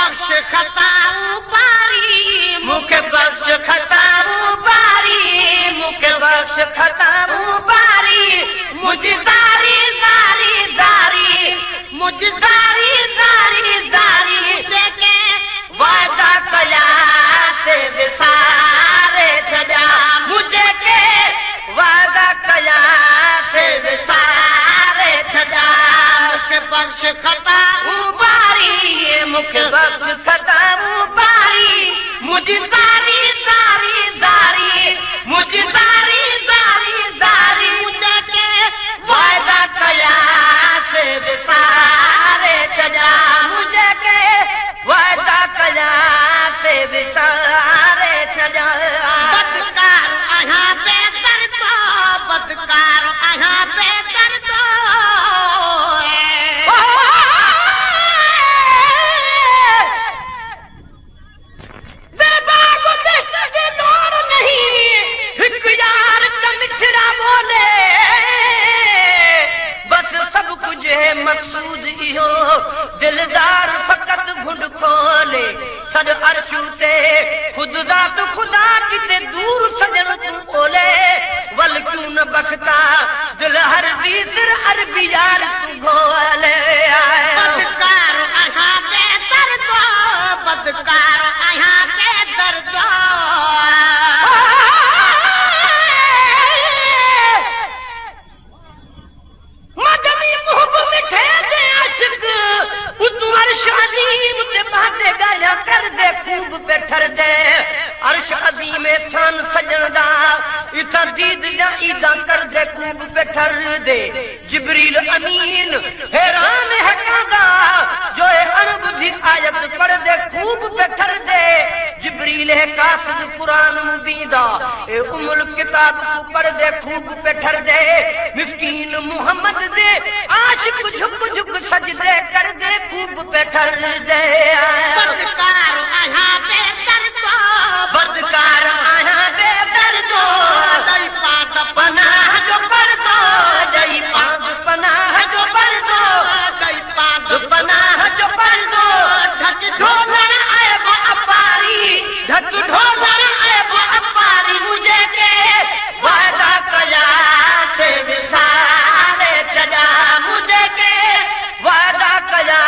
बख्श खताऊं पारी मुखे बख्श खताऊं पारी मुखे बख्श खताऊं पारी मुझी दारी दारी दारी मुझी दारी दारी दारी जेके वादा कया से विसारे छॾिया मुझे के वादा कया से विसारे छॾिया मुखे बख्श खताऊं पारी मुखे बख्श खताऊं पारी मुझी दारी दारी दारी मुझी दारी दारी दारी जेके वादा कया से विसारे छॾिया मुझे के वादा कया से विसारे छॾिया बदकार आहियां बेदर तो बदकार आहियां बेदर तो बेबाग दस्त के नोर नहीं हिक यार का मिठड़ा बोले बस सब कुछ है मकसूद इहो दिलदार फकत घुंड खोले सद अर्शू से खुद जात खुदा किते दूर सजन तू बोले वल क्यों न बखता दिल हर दीसर अरबी यार तू घोले बदकार आहियां बेदर तो बदकार आहियां बेदर तो मदनी मुहब मिठे दे आशिक तू अर्श अजीम ते बाते गाया कर दे खूब बैठर दे अर्श अजीम शान सजन दा इथा दीद जा ईदा कर दे खूब बैठर दे जिब्रील अमीन हैरान है कादा जो अनबुझी आयत पढ़ दे खूब बैठर दे जिब्रील है कासिद कुरान मुबीदा ए उमुल किताब को पढ़ दे खूब बैठर दे मिस्कीन मोहम्मद दे आशिक झुक झुक सजदे कर दे खूब बैठर दे बदकार आहियां बेदर तो बदकार आया बेदर दो दई पाद पनाह जो पर दो दई पाद पनाह जो पर दो दई पाद पनाह जो पर दो ढक ढोलर आए वो अपारी ढक ढोलर आए वो अपारी मुझे के वादा कया से विसारे छॾिया मुझे के वादा कया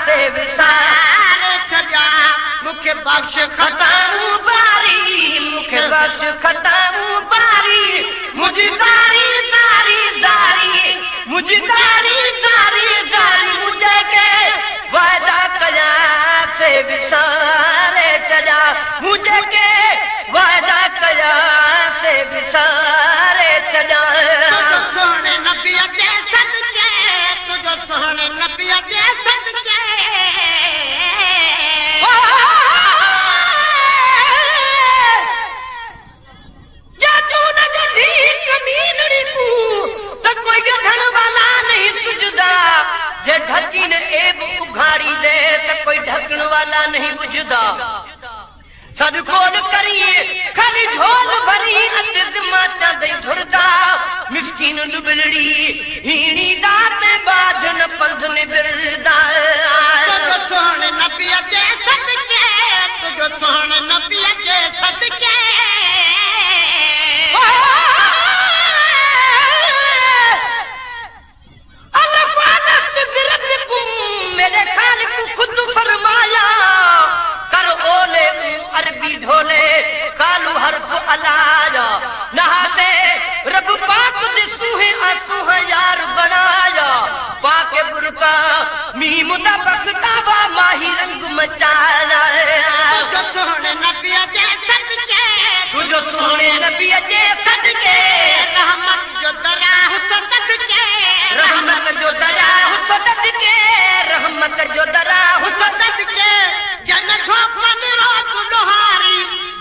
से विसारे छॾिया मुखे बख्श खताऊं पारी मुखे बख्श खताऊं पारी मुझी दारी दारी दारी मुझी दारी दारी दारी मुझे के वादा कया से विसारे छॾिया मुझे के वादा कया से विसारे छॾिया तुझो सोहणे नबी जे सदके तुझो सोहणे नबी जे सदके जादू न गढ़ी कमीनड़ी को तो कोई गढ़ण वाला नहीं सुझदा जे ढकी ने एब उघाड़ी दे तो कोई ढकण वाला नहीं बुझदा सद खोल करिए खाली झोल भरी अतिज माता दई धुरदा मिस्कीन दुबलड़ी हीणी दाते बाजन पंध ने बिरदा तुझो सोहणे नबी जे सदके तुझो सोहणे नबी जे सदके मेरे खालिक खुद फरमाया कर ओले अरबी ढोले कालू हरफ अलाया नहा से रब पाक दे सूहे आसूहा यार बनाया पाके बुरका मीम दा बखतावा माही रंग मचाया तुझो सोहणे नबी जे सदके तुझो सोहणे नबी जे सदके रहमत जो दरिया हुत सदके रहमत जो दया हुत सदके रहमत जो दया हुत सदके जन धोपन रोज डोहारी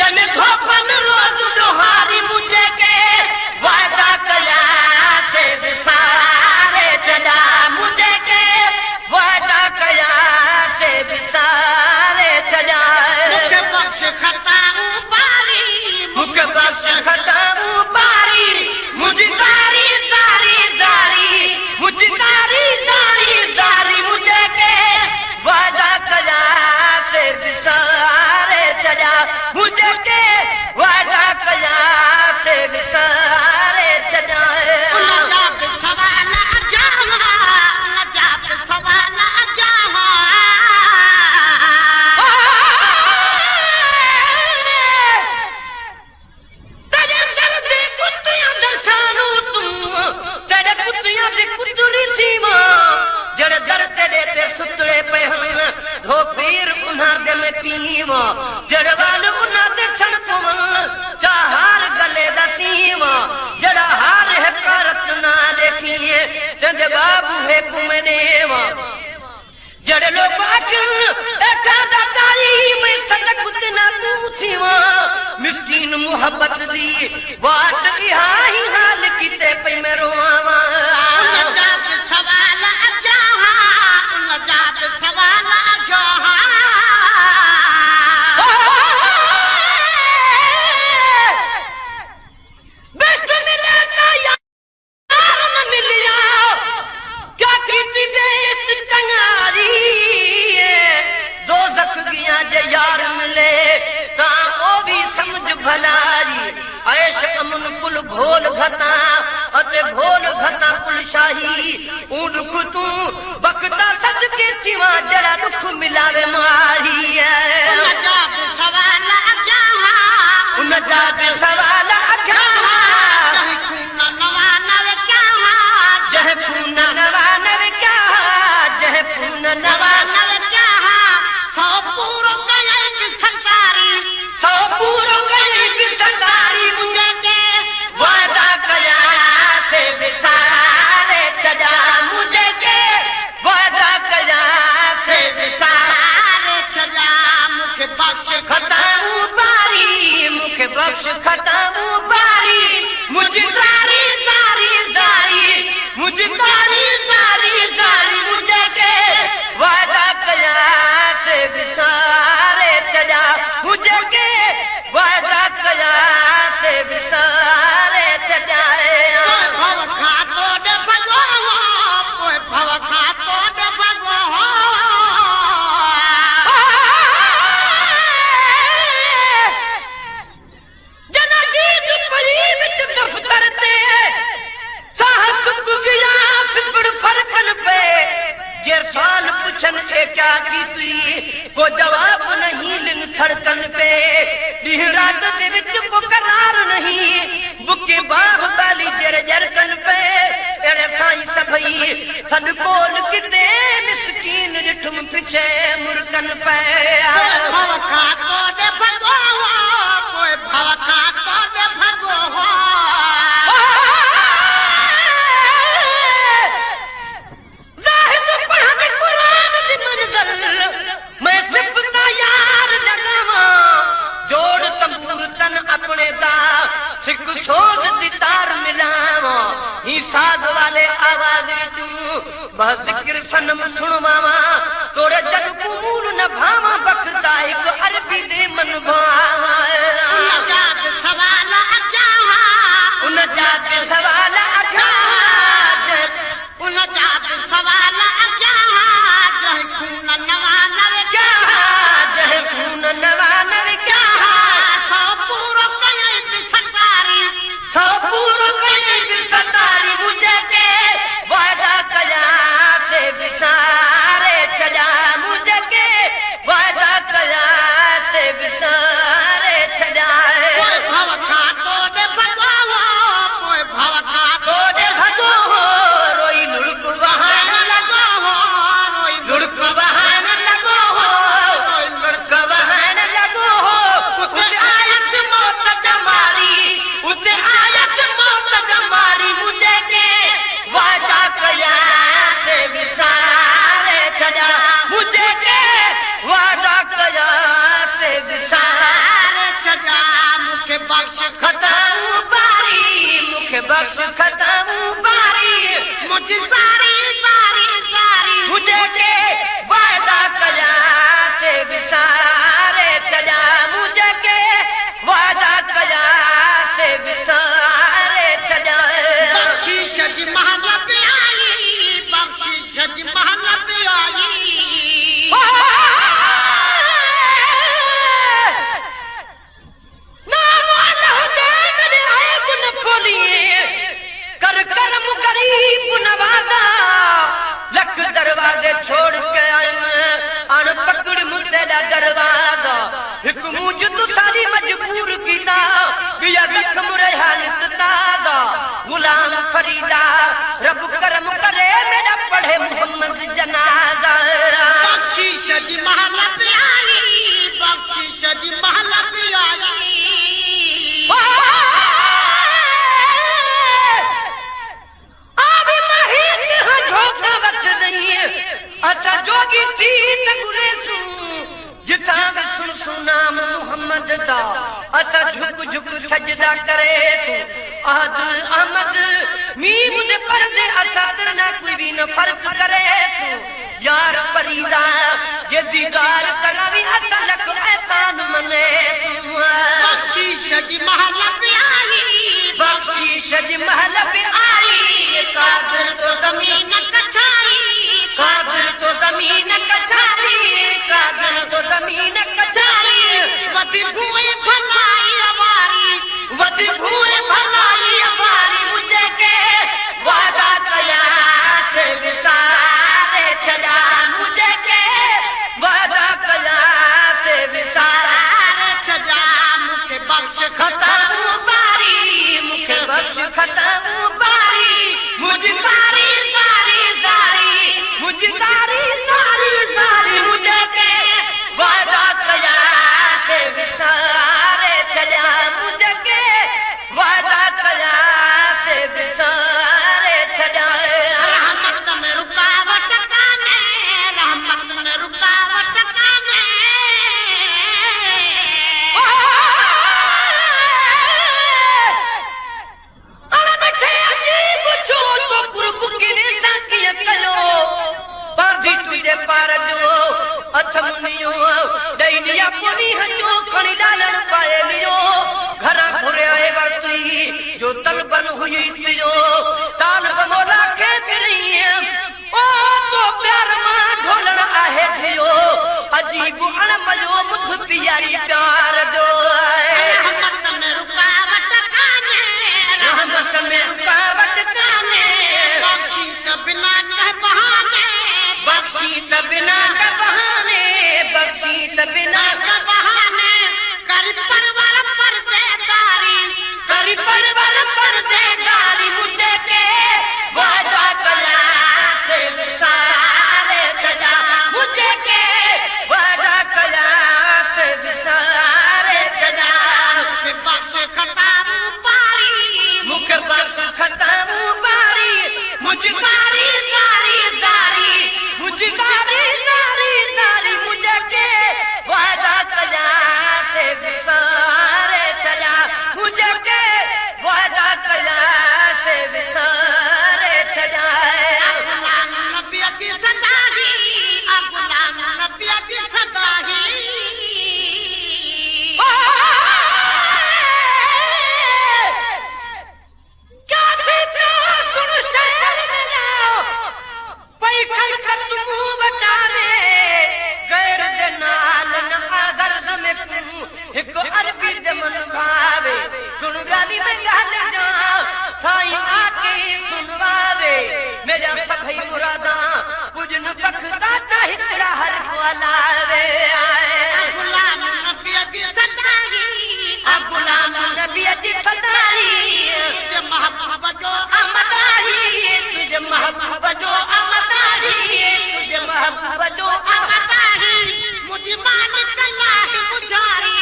जन धोपन रोज डोहारी मुझे के वादा कया से विसारे छॾिया मुझे के वादा कया से विसारे छॾिया मुखे बख्श खताऊं पारी मुखे बख्श खताऊं में पीव जड़वाल उन्ना दे छण पवन चाहार गले दा सीव जड़ा हार है करत ना देखिए तंदे बाबू है कुमनेव जड़े लोग अचन एका दादाई में सदक उतना तू थीवा मिस्कीन मोहब्बत दी बात इहा ही हाल किते पे मैं रोआवा नजाब सवाल अजाहा नजाब सवाल अजाहा बेस्ट मिले ना यार न मिलिया क्या कीती बेत टंगारी दो जख गया जे यार मिले ता ओ भी समझ भलारी ऐश अमन कुल घोल घता अते घोल घता कुल शाही ऊ दुख तू बकता सदके चिवा जरा दुख मिलावे मारी नजाब सवाल अजाहा नजाब सवाल अजाहा जह खून नवा नव क्या जह खून नवा नव क्या जह खून नवा नव क्या सौ पूरो गए सरकारी सौ पूरो गए सरकारी मुझे के वादा कया से विसारे चजा मुझे के वादा कया से विसारे छजा मुख बख्श खताऊ बारी मुख बख्श खताऊ बारी मुझे सारी सारी सारी मुझे सारी सारी सारी मुझे के वादा कया से विसारे चजा मुझे के वादा कया से विसारे चजाए कोई भव खातो दे भगो कोई भव खातो दे भगो जना जीत परी विच दफ्तर ते साहस गया फिपड़ फरकन पे ये साल पुछन के क्या कीती को जवाब नहीं लिन धड़कन पे रात दे विच को करार नहीं बुके बाह बाली जर जरकन पे एड़े साई सभई सन कोल किते मिस्कीन रिठम पिछे मुरकन पे कोई भव खातो दे भगो कोई भव खातो दे भगो जाहिद पढ़न कुरान दी मंज़िल मैं सिफता यार जगावा जोड़ तंबूर तन अपने दा सिक सोज दी तार मिलावा ही साज वाले आवाज तू बज़िक्र सनम सुनवावा तोरे जग कबूल न भावा बखता एक अरबी दे मन भावा नजाब सवाल अजाहा नजाब सवाल अजाहा नजाब सवाल अजाहा जह खून नवा नव क्या जह खून नवा नव क्या सौ पूरो गए सरकारी सौ पूरो गए सतारी मुझे के वादा कया से विसारे चजा मुझे के वादा कया से विसारे चजा कोई भव खातो दे भगो कोई भव खातो दे भगो रोई लुड़क वहान लगो रोई लुड़क वहान लगो लुड़क वहान लगो उते आयत मौत जमारी उते आयत मौत जमारी मुझे के वादा कया से विसारे चजा मुझे के वादा कया से विसारे छजा मुख बख्श खताऊ बारी मुख बख्श खताऊ बारी मुझे सारी सारी सारी मुझे के वादा कया से विसारे चजा मुझे के वादा कया से विसारे चजा बख्शी सज महल पे आई बख्शी सज महल पे आई नाम अल्लाह दे मेरे ऐब न खोलिए कर करम गरीब नवाजा लख दरवाजे छोड़ के आए अन पकड़ मुद्दे दा दरवाजा एक मुझ तो सारी मजबूर कीता किया जख्म रे हालत ताजा गुलाम फरीदा रब करम करे मेरा पढ़े मोहम्मद जनाजा बख्शी जी महल पे आई बख्शिश जी महल पे आई आवे महित हां झोका वस नहीं असा जोगी थी तगुरे सु जिथा सुन सुनाम मोहम्मद दा असा झुक झुक सजदा करे आहद अहमद मीम दे पर्दे असा ना कोई भी न फर्क करे यार फरीदा जे दीदार करावी असा लख एहसान मने बख्शिश जी महल पे आई बख्शिश जी महल पे आई कादिर तो जमीन कछाई कादिर तो जमीन कछाई कादिर तो जमीन कछाई वदी भूए भलाई अवारी वदी भूए भलाई अवारी मुझे के वादा कया से विसारे छड़ा मुझे के वादा कया से विसारे छड़ा मुखे बख्श खत्म बारी मुखे बख्श खत्म बारी मुझे सारी सारी सारी मुझे सारी सारी सारी मुझे के वादा कया से विसारे चला मुझे के वादा कया से विसारे चला रहमत में रुकावट काने रहमत में रुकावट काने अरे बैठे अजीब जो तो गुरु की निशा की कयो पादी तुझे पार जो अथ मुनियो दैनिया पुनी हजो खणी लालन पाए लियो घरा घुरे आए वरती जो तलबन हुई पियो ताल बमोला के फिरी ओ तो प्यार मां ढोलण आहे थियो अजीब अणमयो मुथ पियारी प्यार जो रहमत में रुकावट काने रहमत में रुकावट काने बख्शिश बिना कह बहाने बख्शी बिना का बहाने बख्शी बिना का बहाने कर परवर पर्देदारी करी परवर पर्देदारी मुझे के वादा कया से विसारे छड़ा मुझे के वादा कया से विसारे छड़ा मुखे बख्श खताब पारी मुखे बख्श खत्म बारी मुझे सारी सारी सारी मुझे सारी सारी सारी मुझे के वादा कया से विसारे चला मुझे के वादा कया से विसारे चला गुलाम नबी की सदाही गुलाम नबी की सदाही क्या थे प्यार सुन शहर में ना पई खल कर तुम बतावे गैर दे नाल न गर्द में तू एक अरबी दे मन भावे सुन गाली में गाल जा साई आके सुनवावे मेरा सभई मुरादा पुजन बखदा चाहिदा हर वालावे गुलाम नबी की सदाही गुलाम नबी जी सदाई तुझे महबूब जो अमदारी तुझे महबूब जो अमदारी तुझे महबूब जो अमदाही मुझे मालिक अल्लाह पुजारी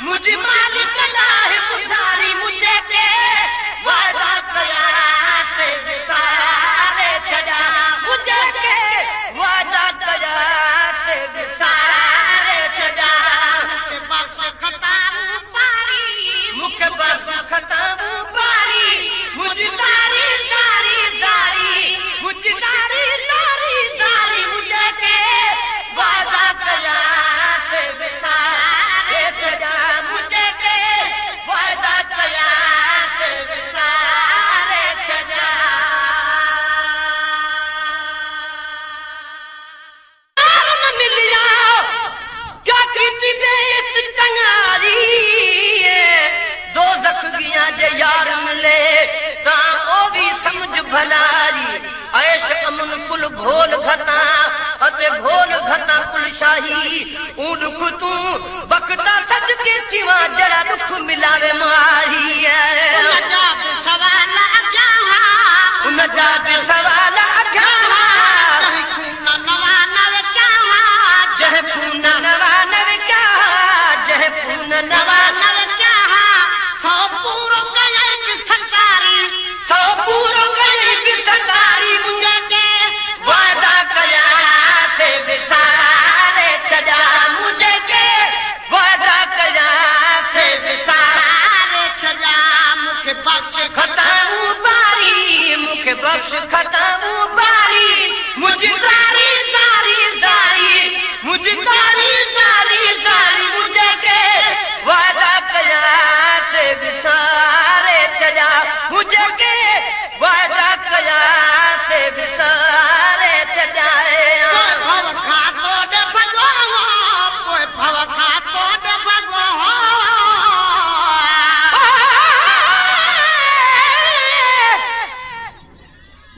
मुझे मालिक अल्लाह पुजारी मुझे के वादा कया से विसारे छड़ा मुझे के वादा कया से विसारे छड़ा मुखे बख्श खताब पारी मुखे बस खत्म बारी मुझे सारी सारी सारी मुझे सारी सारी सारी मुझे के वादा कया से विसारे छड़ा मुझे के वादा कया से विसारे छड़ा न मिलिया क्या कीती बेत चंगारी दो जख्मियां जे यार मिले ता ओ भी समझ भलारी ऐश अमन कुल घोल घता अते घोल घता कुल शाही ऊ दुख तू बकता सदके चिवा जरा दुख मिलावे मारी नजाब सवाल अजाहा उन जाबे सवाल अखा खून नवा नव चाहा जह नवा नवे क्या सौ पूरो कये भी सरकारी सौ पूरो करे भी सरकारी मुझे के वादा कया से विसारे छॾा मुझे के वादा कया से विसारे छजा मुखे बख्श खताऊं बारी मुखे बख्श खताऊं बारी मुझी सारी सारी सारी मुझी सारी सारी सारी मुझे के वादा कया से विसारे छॾा मुझे के वादा कया से विसारे छॾाए कोई भव खातो दे भगो कोई भव खातो दे भगो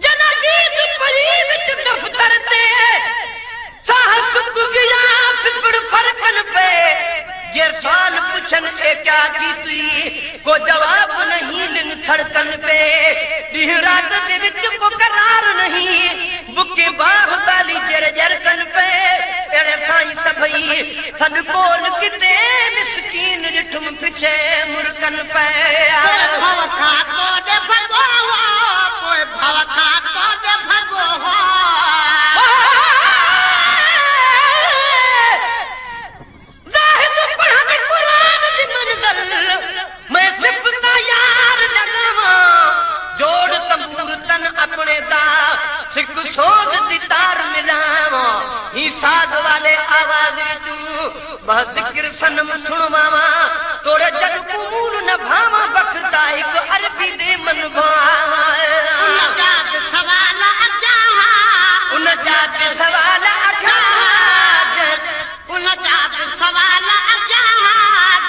जनाजीत परी विच दफ्तर ते साह सुक गया फिपड़ फरकन पे ये सवाल पूछन के क्या की तुई को जवाब नहीं लिंग धड़कन पे ॾींहुं रात दे विच को करार नहीं बुके बाह बाली जर जरकन पे अड़े साईं सभई सन कोल किते मिसकीन ॾिठुम पिछे मुरकन पे कोई भव खातो दे भगो कोई भव खातो दे भगो ज़ाहिद पढ़न कुरान दी मंज़िल मैं सिफता यार जगावा जोड़ तंबूर तन अपने दा सिक सोज दी तार मिलावा ही साज वाले आवाज तू बह जिक्र सनम सुनवावा तोड़े जग कबूल न भावा बखता एक अरबी दे मन भावा उन जात सवाल अजा उन जात सवाल अखा उन जात सवाल अजा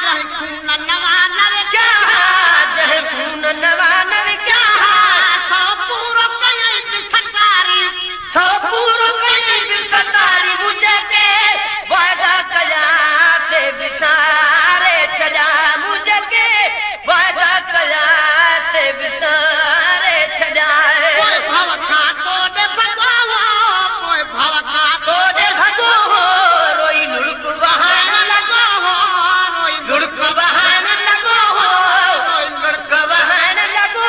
जह खून नवा नवे क्या जह खून नवा नवे क्या सौ पूरो कये भी सरकारी सौ पूरो करे भी सतारी मुझे के वादा कया से विसारे छॾा मुझे के वादा कया से विसारे छॾा कोई भव खातो दे भगो कोई भव खातो तोड़े भगो रोई लुढ़क वहान लगो रोई लुढ़क वहान लगो लुढ़क वहान लगो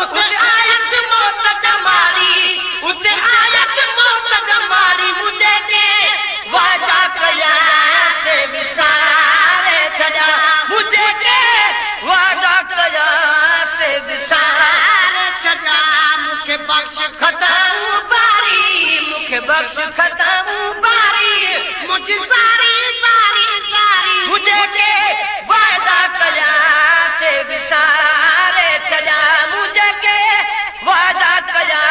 उते आयत मौत जमारी उते आयत मौत जमारी मुझे के वादा कया से विसारे छॾा मुझे के वादा कया से विसारे छजा मुखे बख्श खताऊं बारी मुखे बख्श खताऊं बारी मुझे सारी सारी सारी मुझे के वादा कया से विसारे छॾा मुझे के वादा कया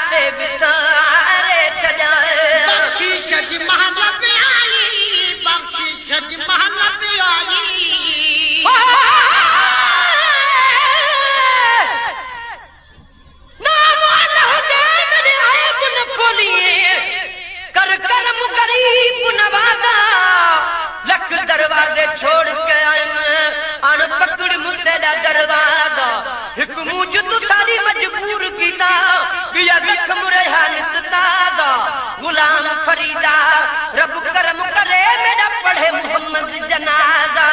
से विसारे छॾा बख्शीश जी महल पे आई बख्शीश जी महल पे आई नाम अल्लाह दे मेरे ऐब न खोलिए कर करम गरीब नवाजा लख दरवाजे छोड़ के आयम अण पकड़ मुद्दे दा दरवाजा हिक मुझ तू सारी मजबूर कीता किया जख्म रेहानत ताजा गुलाम फरीदा रब करम करे मेरा पढ़े मोहम्मद जनाजा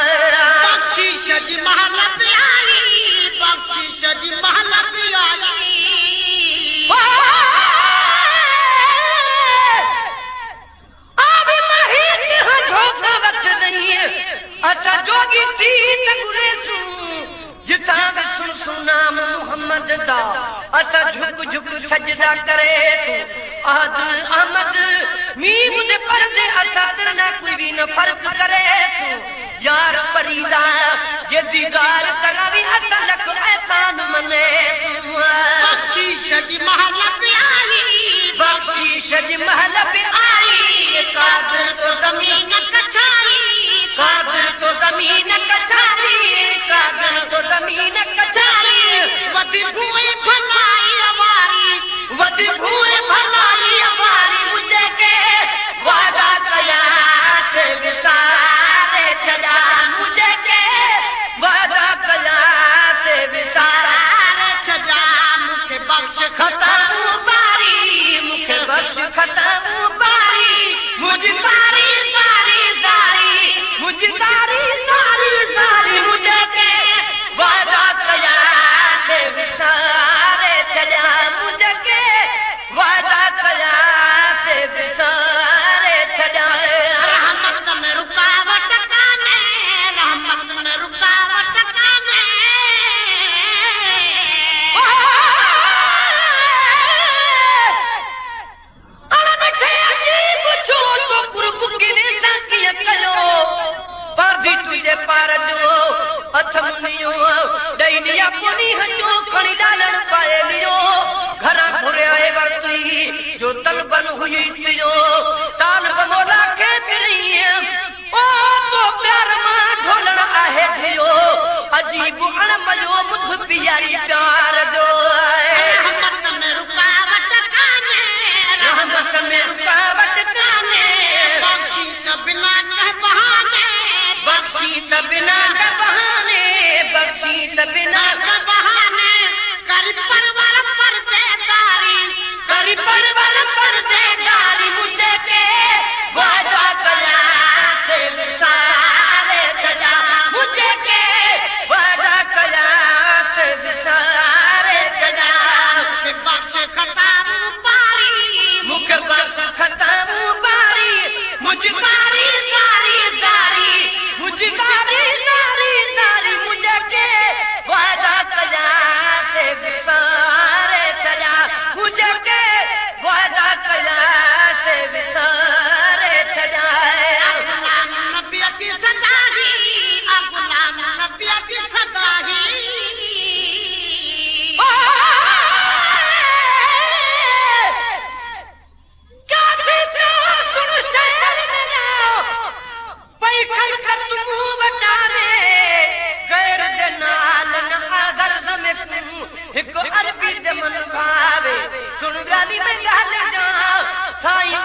बख्शीश जी महल पे आई बख्शीश जी महल पे आई आवे महित हां झोका वक्त नहीं असा जोगी थी तगुरे सू जिथा भी सुन सुनाम मोहम्मद दा असा झुक झुक सजदा करे सू ahad ahmad मीम दे पर्दे असा तेरे ना कोई भी न फर्क करे सू यार फरीदा जे दीदार करावी असा लख एहसान मने बख्शीश जी महल पे आई बख्शीश जी महल पे आई कादिर तो जमीन कछाई कादिर तो जमीन कछाई कादिर तो जमीन कछाई वदी भूई भलाई अवारी वदी भूए भलाई अवारी मुझे के वादा कया से विसारे छड़ा मुझे के वादा कया से विसारे छजा मुखे बख्श खताऊं बारी मुखे बख्श खताऊं बारी मुझ सारी सारी पार जो अथ मुनियो दैनिया पुनी हजो खणी डालण पाए लियो घरा घुरे आए वरती जो तलबन हुई पियो ताल बमोला के फिरी ओ तो प्यार मां ढोलण आहे धियो अजीब अण मजो मुथ पियारी प्यार जो रहमत में रुकावट काने रहमत में रुकावट काने बख्शी बिना कह बहाने बख्शी बिना के बहाने बख्शी बिना के बहाने करी परवर पर्देदारी करी परवर पर्देदारी मुझे के वादा कया से विसारे छजा मुझे के वादा कया से विसारे छजा के बख्श खतारू पारी मुख बख्श खतारू पारी मुझकारी सारी सारी मुझकारी सारी सारी मुझे के वादा कया से विसारे छजा मुझे के वादा कया से विसारे छजा गुलाम नबी की सदाही गुलाम नबी की सदाही अरबी मन भावे सुन गाली में गाल जा साईं